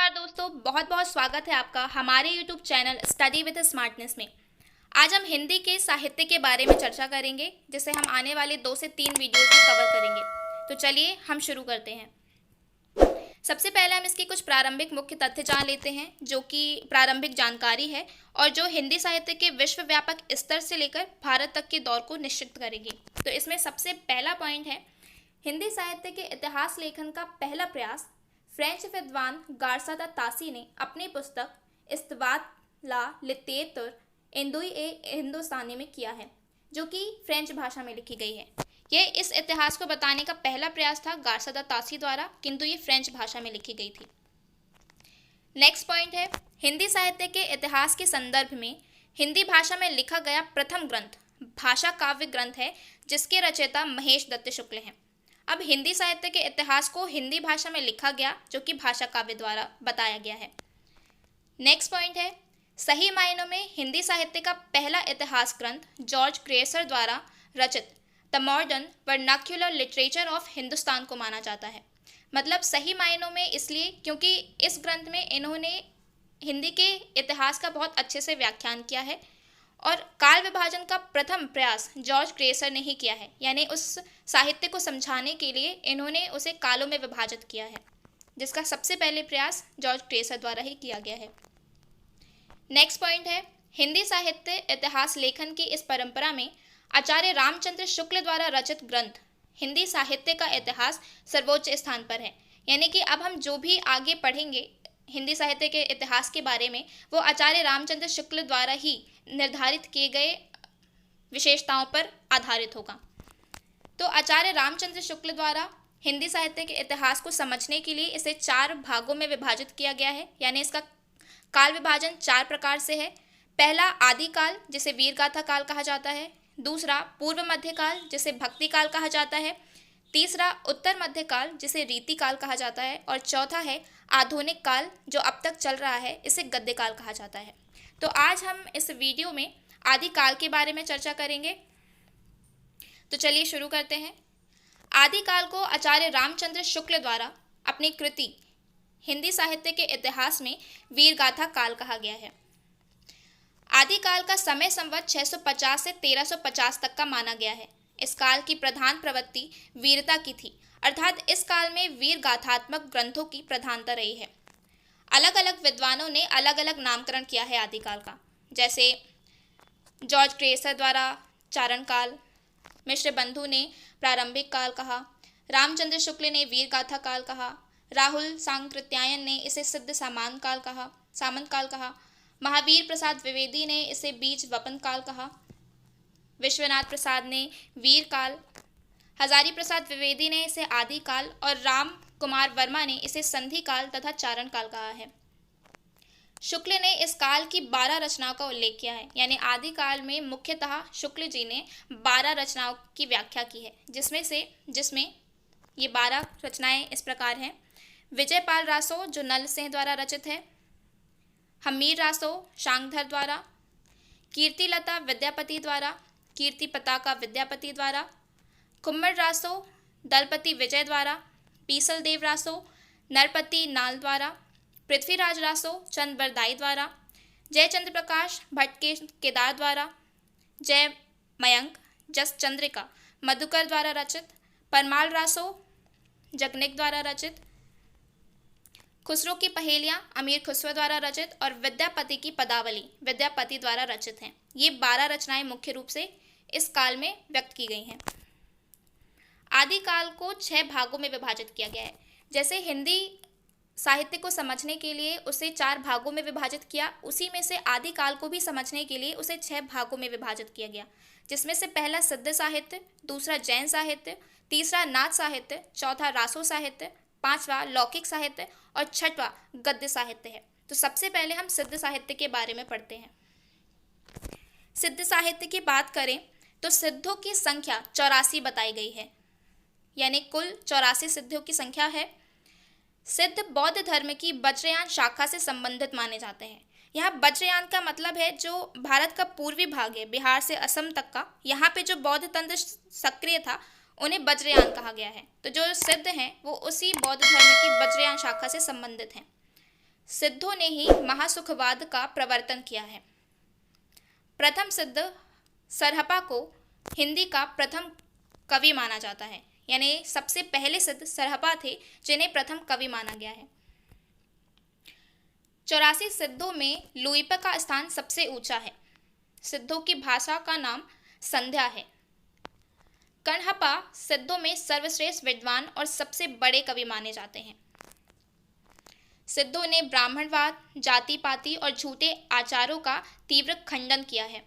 नमस्कार दोस्तों, बहुत बहुत स्वागत है आपका हमारे YouTube channel study with smartness में। आज हम हिंदी के साहित्य के बारे में चर्चा करेंगे, जिसे हम आने वाले 2 से 3 वीडियोस में कवर करेंगे। तो चलिए हम शुरू करते हैं। सबसे पहले हम इसके कुछ प्रारंभिक मुख्य तथ्य जान लेते हैं, जो कि प्रारंभिक जानकारी है और जो हिंदी साहित्य के विश्व व्यापक स्तर से लेकर भारत तक के दौर को निश्चित करेगी। तो इसमें सबसे पहला पॉइंट है, हिंदी साहित्य के इतिहास लेखन का पहला प्रयास फ्रेंच विद्वान गार्सा दा तासी ने अपनी पुस्तक इस्तवात ला लिटेरेतुर इंदुई ए हिंदुस्तानी में किया है, जो कि फ्रेंच भाषा में लिखी गई है। यह इस इतिहास को बताने का पहला प्रयास था गार्सा दा तासी द्वारा, किंतु ये फ्रेंच भाषा में लिखी गई थी। नेक्स्ट पॉइंट है, हिंदी साहित्य के इतिहास के संदर्भ में हिंदी भाषा में लिखा गया प्रथम ग्रंथ भाषा काव्य ग्रंथ है, जिसके रचयिता महेश दत्त शुक्ल हैं। अब हिंदी साहित्य के इतिहास को हिंदी भाषा में लिखा गया, जो कि भाषा काव्य द्वारा बताया गया है। नेक्स्ट पॉइंट है, सही मायनों में हिंदी साहित्य का पहला इतिहास ग्रंथ जॉर्ज क्रेसर द्वारा रचित the modern vernacular literature of Hindustan को माना जाता है। मतलब सही मायनों में इसलिए क्योंकि इस ग्रंथ में इन्होंने हिंदी के इतिहास का बहुत अच्छे से व्याख्यान किया है और काल विभाजन का प्रथम प्रयास जॉर्ज क्रेसर ने ही किया है, यानी उस साहित्य को समझाने के लिए इन्होंने उसे कालों में विभाजित किया है, जिसका सबसे पहले प्रयास जॉर्ज क्रेसर द्वारा ही किया गया है। नेक्स्ट पॉइंट है, हिंदी साहित्य इतिहास लेखन की इस परंपरा में आचार्य रामचंद्र शुक्ल द्वारा रचित ग्रंथ हिंदी साहित्य का इतिहास सर्वोच्च स्थान पर है। यानी कि अब हम जो भी आगे पढ़ेंगे हिंदी साहित्य के इतिहास के बारे में, वो आचार्य रामचंद्र शुक्ल द्वारा ही निर्धारित किए गए विशेषताओं पर आधारित होगा। तो आचार्य रामचंद्र शुक्ल द्वारा हिंदी साहित्य के इतिहास को समझने के लिए इसे 4 भागों में विभाजित किया गया है, यानी इसका काल विभाजन 4 प्रकार से है। पहला आदिकाल, जिसे वीरगाथा काल कहा जाता है। दूसरा पूर्व मध्यकाल, जिसे भक्ति काल कहा जाता है। तीसरा उत्तर मध्यकाल, जिसे रीति काल कहा जाता है। और चौथा है आधुनिक काल, जो अब तक चल रहा है, इसे गद्य काल कहा जाता है। तो आज हम इस वीडियो में आदिकाल के बारे में चर्चा करेंगे। तो चलिए शुरू करते हैं। आदिकाल को आचार्य रामचंद्र शुक्ल द्वारा अपनी कृति हिंदी साहित्य के इतिहास में वीरगाथा काल कहा गया है। आदिकाल का समय संवत 650 से 1350 तक का माना गया है। इस काल की प्रधान प्रवृत्ति वीरता की थी, अर्थात इस काल में वीर गाथात्मक ग्रंथों की प्रधानता रही है। अलग अलग विद्वानों ने अलग अलग नामकरण किया है आदिकाल का, जैसे जॉर्ज क्रेसर द्वारा चारण काल, मिश्र बंधु ने प्रारंभिक काल कहा, रामचंद्र शुक्ल ने वीर गाथा काल कहा, राहुल सांकृत्यायन ने इसे सिद्ध सामंत काल कहा, महावीर प्रसाद द्विवेदी ने इसे बीज वपन काल कहा, विश्वनाथ प्रसाद ने वीर काल, हजारी प्रसाद द्विवेदी ने इसे आदि काल और राम कुमार वर्मा ने इसे संधि काल तथा चारण काल कहा है। शुक्ल ने इस काल की 12 रचनाओं का उल्लेख किया है, यानी आदि काल में मुख्यतः शुक्ल जी ने 12 रचनाओं की व्याख्या की है, जिसमें ये 12 रचनाएं इस प्रकार हैं। विजयपाल रासो, जो नल सिंह द्वारा रचित है। हमीर रासो शांगधर द्वारा। कीर्तिलता विद्यापति द्वारा, कीर्ति पताका विद्यापति द्वारा। कुम्मर रासो दलपति विजय द्वारा। पीसल देव रासो नरपति नाल द्वारा। पृथ्वीराज रासो चंद बरदाई द्वारा। जयचंद्र प्रकाश भट्ट के केदार द्वारा। जय मयंक जस चंद्रिका मधुकर द्वारा रचित। परमाल रासो जगनिक द्वारा रचित। खुसरो की पहेलियाँ अमीर खुसरो द्वारा रचित और विद्यापति की पदावली विद्यापति द्वारा रचित हैं। ये 12 रचनाएं मुख्य रूप से इस काल में व्यक्त की गई हैं। आदि काल को 6 भागों में विभाजित किया गया है। जैसे हिंदी साहित्य को समझने के लिए उसे 4 भागों में विभाजित किया, उसी में से आदि काल को भी समझने के लिए उसे 6 भागों में विभाजित किया गया, जिसमें से पहला सिद्ध साहित्य, दूसरा जैन साहित्य, तीसरा नाथ साहित्य, चौथा रासो साहित्य, पांचवा लौकिक साहित्य और छठवां गद्य साहित्य है। तो सबसे पहले हम सिद्ध साहित्य के बारे में पढ़ते हैं। सिद्ध साहित्य की बात करें तो सिद्धों की संख्या 84 बताई गई है, यानी कुल 84 सिद्धों की संख्या है। सिद्ध बौद्ध धर्म की वज्रयान शाखा से संबंधित माने जाते हैं। यहाँ वज्रयान का मतलब है जो भारत का पूर्वी भाग है, बिहार से असम तक का, यहाँ पे जो बौद्ध तंत्र सक्रिय था उन्हें वज्रयान कहा गया है। तो जो सिद्ध हैं वो उसी बौद्ध धर्म की वज्रयान शाखा से संबंधित हैं। सिद्धों ने ही महासुखवाद का प्रवर्तन किया है। प्रथम सिद्ध सरहपा को हिंदी का प्रथम कवि माना जाता है, यानी सबसे पहले सिद्ध सरहपा थे जिन्हें प्रथम कवि माना गया है। 84 सिद्धों में लुइप का स्थान सबसे ऊंचा है। सिद्धों की भाषा का नाम संध्या है। कण्हपा सिद्धों में सर्वश्रेष्ठ विद्वान और सबसे बड़े कवि माने जाते हैं। सिद्धों ने ब्राह्मणवाद, जाति पाति और झूठे आचारों का तीव्र खंडन किया है।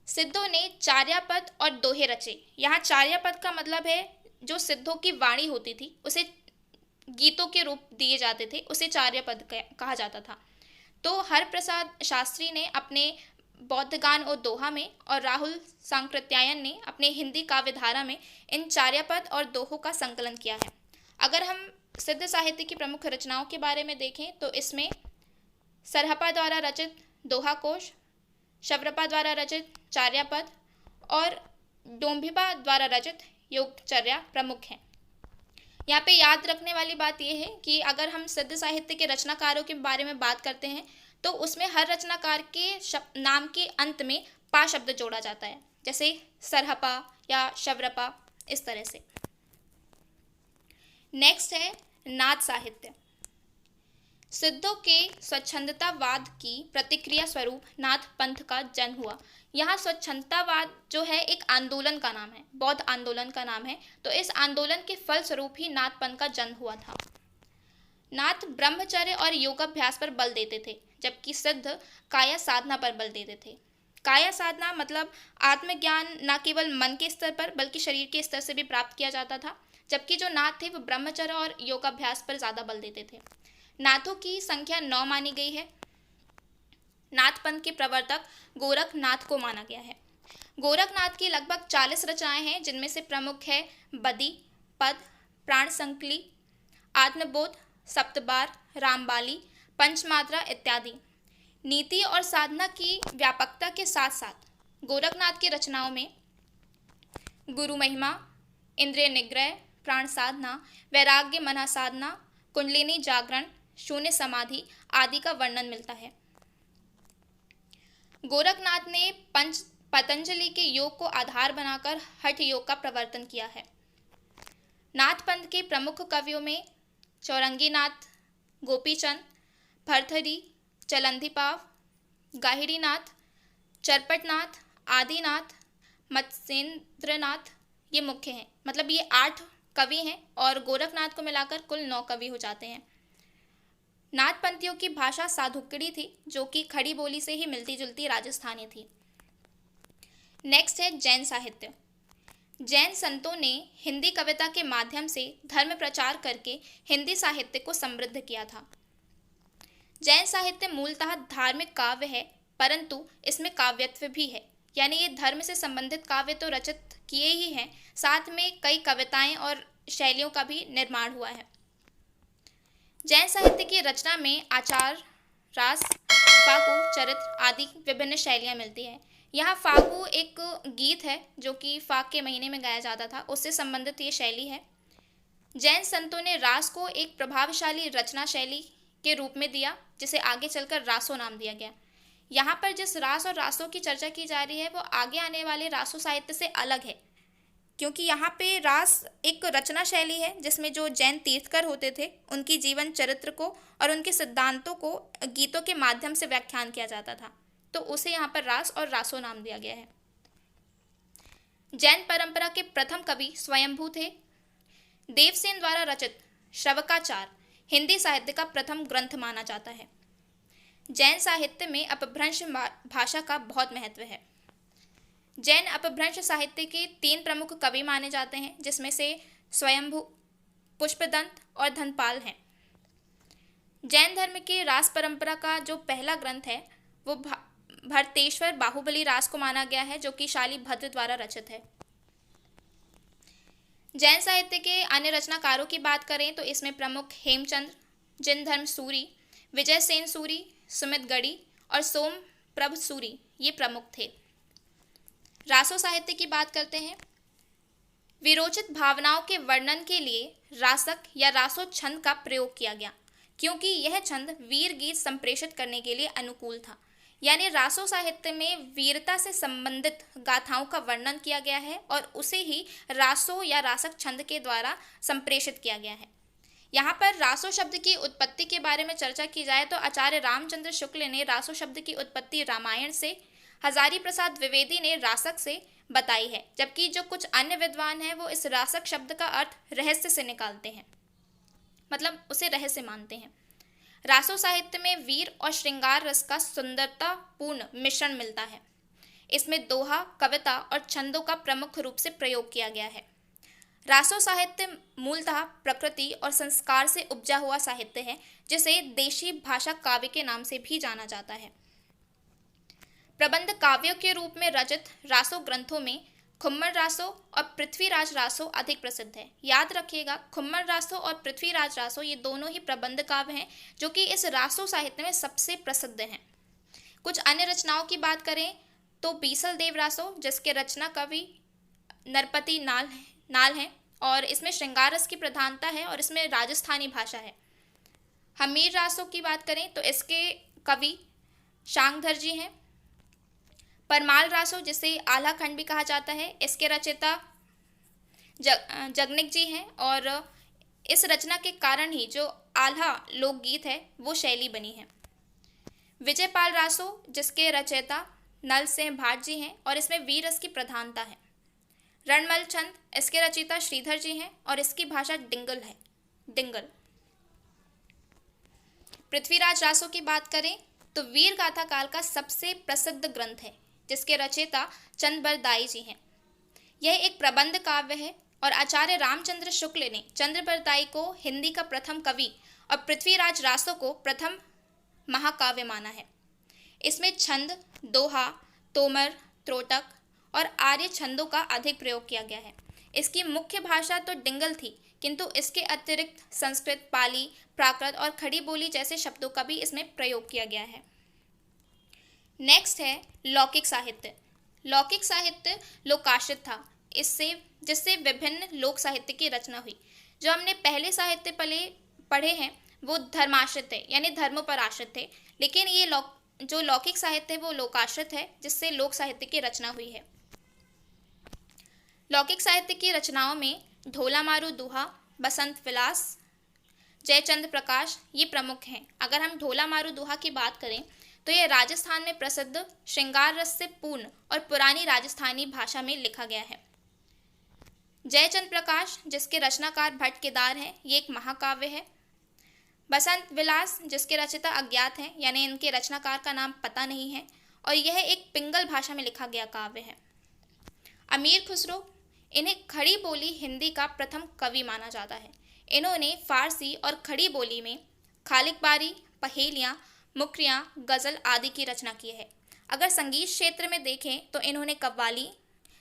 सिद्धों ने चार्यापद और दोहे रचे। यहाँ चार्यापद का मतलब है जो सिद्धों की वाणी होती थी, उसे गीतों के रूप दिए जाते थे, उसे चार्यापद कहा जाता था। तो हरप्रसाद शास्त्री ने अपने बौद्धगान और दोहा में और राहुल सांकृत्यायन ने अपने हिंदी काव्यधारा में इन चार्यापद और दोहों का संकलन किया है। अगर हम सिद्ध साहित्य की प्रमुख रचनाओं के बारे में देखें तो इसमें सरहपा द्वारा रचित दोहा कोश, शवरपा द्वारा रचित चार्यापद और डोम्भिपा द्वारा रचित योगचर्या प्रमुख हैं। यहाँ पे याद रखने वाली बात यह है कि अगर हम सिद्ध साहित्य के रचनाकारों के बारे में बात करते हैं तो उसमें हर रचनाकार के नाम के अंत में पा शब्द जोड़ा जाता है, जैसे सरहपा या शवरपा, इस तरह से। नेक्स्ट है नाथ साहित्य। सिद्धों के स्वच्छंदतावाद की प्रतिक्रिया स्वरूप नाथ पंथ का जन्म हुआ। यहाँ स्वच्छंदतावाद जो है एक आंदोलन का नाम है, बौद्ध आंदोलन का नाम है। तो इस आंदोलन के फलस्वरूप ही नाथ पंथ का जन्म हुआ था। नाथ ब्रह्मचर्य और योगाभ्यास पर बल देते थे, जबकि सिद्ध काया साधना पर बल देते थे। काया साधना मतलब आत्मज्ञान न केवल मन के स्तर पर बल्कि शरीर के स्तर से भी प्राप्त किया जाता था, जबकि जो नाथ थे वो ब्रह्मचर्य और योगाभ्यास पर ज़्यादा बल देते थे। नाथों की संख्या 9 मानी गई है। नाथ पंथ के प्रवर्तक गोरखनाथ को माना गया है। गोरखनाथ की लगभग 40 रचनाएं हैं, जिनमें से प्रमुख है बदी, पद, प्राण संकली, आत्मबोध, सप्तबार, रामबाली, पंचमात्रा इत्यादि। नीति और साधना की व्यापकता के साथ साथ गोरखनाथ की रचनाओं में गुरु महिमा, इंद्रिय निग्रह, प्राण साधना, वैराग्य मना साधना, कुंडलिनी जागरण, शून्य समाधि आदि का वर्णन मिलता है। गोरखनाथ ने पतंजलि के योग को आधार बनाकर हठ योग का प्रवर्तन किया है। नाथ पंथ के प्रमुख कवियों में चौरंगीनाथ, गोपीचंद, भरथरी, चलंदीपाव, गाहिड़ीनाथ, चरपटनाथ, आदिनाथ, मत्स्येंद्रनाथ ये मुख्य हैं। मतलब ये 8 कवि हैं और गोरखनाथ को मिलाकर कुल 9 कवि हो जाते हैं। नाथ पंथियों की भाषा साधुकड़ी थी, जो कि खड़ी बोली से ही मिलती जुलती राजस्थानी थी। नेक्स्ट है जैन साहित्य। जैन संतों ने हिंदी कविता के माध्यम से धर्म प्रचार करके हिंदी साहित्य को समृद्ध किया था। जैन साहित्य मूलतः धार्मिक काव्य है, परंतु इसमें काव्यत्व भी है, यानी ये धर्म से संबंधित काव्य तो रचित किए ही हैं, साथ में कई कविताएं और शैलियों का भी निर्माण हुआ है। जैन साहित्य की रचना में आचार, रास, फागु, चरित्र आदि विभिन्न शैलियाँ मिलती हैं। यहाँ फागु एक गीत है जो कि फाग के महीने में गाया जाता था, उससे संबंधित ये शैली है। जैन संतों ने रास को एक प्रभावशाली रचना शैली के रूप में दिया, जिसे आगे चलकर रासो नाम दिया गया। यहाँ पर जिस रास और रासों की चर्चा की जा रही है वो आगे आने वाले रासो साहित्य से अलग है, क्योंकि यहाँ पे रास एक रचना शैली है जिसमें जो जैन तीर्थकर होते थे उनकी जीवन चरित्र को और उनके सिद्धांतों को गीतों के माध्यम से व्याख्यान किया जाता था, तो उसे यहाँ पर रास और रासो नाम दिया गया है। जैन परंपरा के प्रथम कवि स्वयंभू थे। देवसेन द्वारा रचित श्रवकाचार हिंदी साहित्य का प्रथम ग्रंथ माना जाता है। जैन साहित्य में अपभ्रंश भाषा का बहुत महत्व है। जैन अपभ्रंश साहित्य के 3 प्रमुख कवि माने जाते हैं, जिसमें से स्वयंभू, पुष्पदंत और धनपाल हैं। जैन धर्म के रास परंपरा का जो पहला ग्रंथ है वो भरतेश्वर बाहुबली रास को माना गया है, जो कि शालिभद्र द्वारा रचित है। जैन साहित्य के अन्य रचनाकारों की बात करें तो इसमें प्रमुख हेमचंद्र, जिनधर्म सूरी, विजय सेन सूरी, सुमित गढ़ी और सोम प्रभ सूरी ये प्रमुख थे। रासो साहित्य की बात करते हैं। विरोचित भावनाओं के वर्णन के लिए रासक या रासो छंद का प्रयोग किया गया। क्योंकि यह छंद वीर गीत संप्रेषित करने के लिए अनुकूल था। यानी रासो साहित्य में वीरता से संबंधित गाथाओं का वर्णन किया गया है और उसे ही रासो या रासक छंद के द्वारा संप्रेषित किया गया है। यहाँ पर रासो शब्द की उत्पत्ति के बारे में चर्चा की जाए तो आचार्य रामचंद्र शुक्ल ने रासो शब्द की उत्पत्ति रामायण से, हजारी प्रसाद द्विवेदी ने रासक से बताई है, जबकि जो कुछ अन्य विद्वान हैं वो इस रासक शब्द का अर्थ रहस्य से निकालते हैं, मतलब उसे रहस्य मानते हैं। रासो साहित्य में वीर और श्रृंगार रस का सुंदरतापूर्ण मिश्रण मिलता है। इसमें दोहा, कविता और छंदों का प्रमुख रूप से प्रयोग किया गया है। रासो साहित्य मूलतः प्रकृति और संस्कार से उपजा हुआ साहित्य है, जिसे देशी भाषा काव्य के नाम से भी जाना जाता है। प्रबंध काव्यों के रूप में रचित रासो ग्रंथों में खुम्मर रासो और पृथ्वीराज रासो अधिक प्रसिद्ध है। याद रखिएगा, खुम्मर रासो और पृथ्वीराज रासो ये दोनों ही प्रबंध काव्य हैं जो कि इस रासो साहित्य में सबसे प्रसिद्ध हैं। कुछ अन्य रचनाओं की बात करें तो बीसल देव रासो, जिसके रचना कवि नरपति नाल हैं और इसमें श्रृंगार रस की प्रधानता है और इसमें राजस्थानी भाषा है। हमीर रासो की बात करें तो इसके कवि शांगधर जी हैं। परमाल रासो, जिसे आल्हा खंड भी कहा जाता है, इसके रचयिता जगनिक जी हैं और इस रचना के कारण ही जो आल्हा लोकगीत है वो शैली बनी है। विजयपाल रासो, जिसके रचयिता नल सिंह भाट जी हैं और इसमें वीर रस की प्रधानता है। रणमल छंद, इसके रचयिता श्रीधर जी हैं और इसकी भाषा डिंगल। पृथ्वीराज रासो की बात करें तो वीर गाथा काल का सबसे प्रसिद्ध ग्रंथ है, जिसके रचयिता चंद्रबरदाई जी हैं। यह एक प्रबंध काव्य है और आचार्य रामचंद्र शुक्ल ने चंद्रबरदाई को हिंदी का प्रथम कवि और पृथ्वीराज रासो को प्रथम महाकाव्य माना है। इसमें छंद, दोहा, तोमर, त्रोटक और आर्य छंदों का अधिक प्रयोग किया गया है। इसकी मुख्य भाषा तो डिंगल थी, किंतु इसके अतिरिक्त संस्कृत, पाली, प्राकृत और खड़ी बोली जैसे शब्दों का भी इसमें प्रयोग किया गया है। नेक्स्ट है लौकिक साहित्य। लौकिक साहित्य लोकाश्रित था, जिससे विभिन्न लोक साहित्य की रचना हुई। जो हमने पहले साहित्य पढ़े हैं वो धर्माश्रित थे, यानी धर्मों पर आश्रित थे, लेकिन ये जो लौकिक साहित्य है वो लोकाश्रित है, जिससे लोक साहित्य की रचना हुई है। लौकिक साहित्य की रचनाओं में ढोला मारू दुहा, बसंत विलास, जयचंद्र प्रकाश ये प्रमुख हैं। अगर हम ढोला मारू दुहा की बात करें तो यह राजस्थान में प्रसिद्ध श्रृंगार रस से पूर्ण और पुरानी राजस्थानी भाषा में लिखा गया है। जयचंद्र प्रकाश, जिसके रचनाकार भट्ट केदार हैं, ये एक महाकाव्य है। बसंत विलास, जिसके रचयिता अज्ञात हैं, यानी इनके रचनाकार का नाम पता नहीं है और यह एक पिंगल भाषा में लिखा गया काव्य है। अमीर खुसरो, इन्हें खड़ी बोली हिंदी का प्रथम कवि माना जाता है। इन्होंने फारसी और खड़ी बोली में खालिकबारी, पहेलियाँ, मुकरियाँ, गज़ल आदि की रचना की है। अगर संगीत क्षेत्र में देखें तो इन्होंने कव्वाली,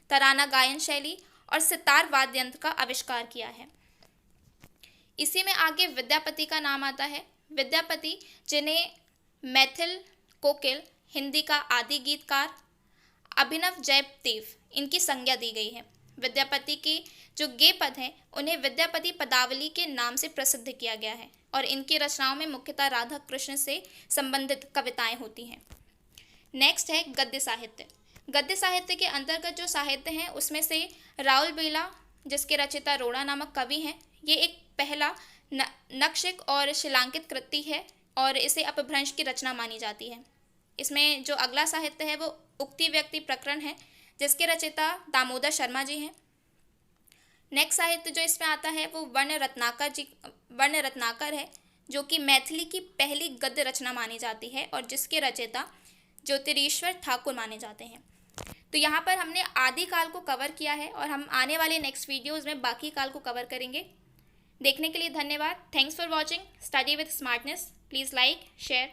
तराना गायन शैली और सितार वाद्य यंत्र का आविष्कार किया है। इसी में आगे विद्यापति का नाम आता है। विद्यापति, जिन्हें मैथिल कोकिल, हिंदी का आदि गीतकार, अभिनव जयदेव इनकी संज्ञा दी गई है। विद्यापति के जो गेय पद हैं उन्हें विद्यापति पदावली के नाम से प्रसिद्ध किया गया है और इनकी रचनाओं में मुख्यतः राधा कृष्ण से संबंधित कविताएं होती हैं। नेक्स्ट है गद्य साहित्य। गद्य साहित्य के अंतर्गत जो साहित्य हैं उसमें से राउल बेला, जिसके रचयिता रोड़ा नामक कवि हैं, ये एक पहला नक्षिक और शिलांकित कृति है और इसे अपभ्रंश की रचना मानी जाती है। इसमें जो अगला साहित्य है वो उक्ति व्यक्ति प्रकरण है, जिसके रचयिता दामोदर शर्मा जी हैं। नेक्स्ट साहित्य जो इसमें आता है वो वर्ण रत्नाकर है, जो कि मैथिली की पहली गद्य रचना मानी जाती है और जिसके रचयिता ज्योतिरीश्वर ठाकुर माने जाते हैं। तो यहाँ पर हमने आदि काल को कवर किया है और हम आने वाले नेक्स्ट वीडियोज़ में बाकी काल को कवर करेंगे। देखने के लिए धन्यवाद। Thanks for watching study with smartness. Please like, share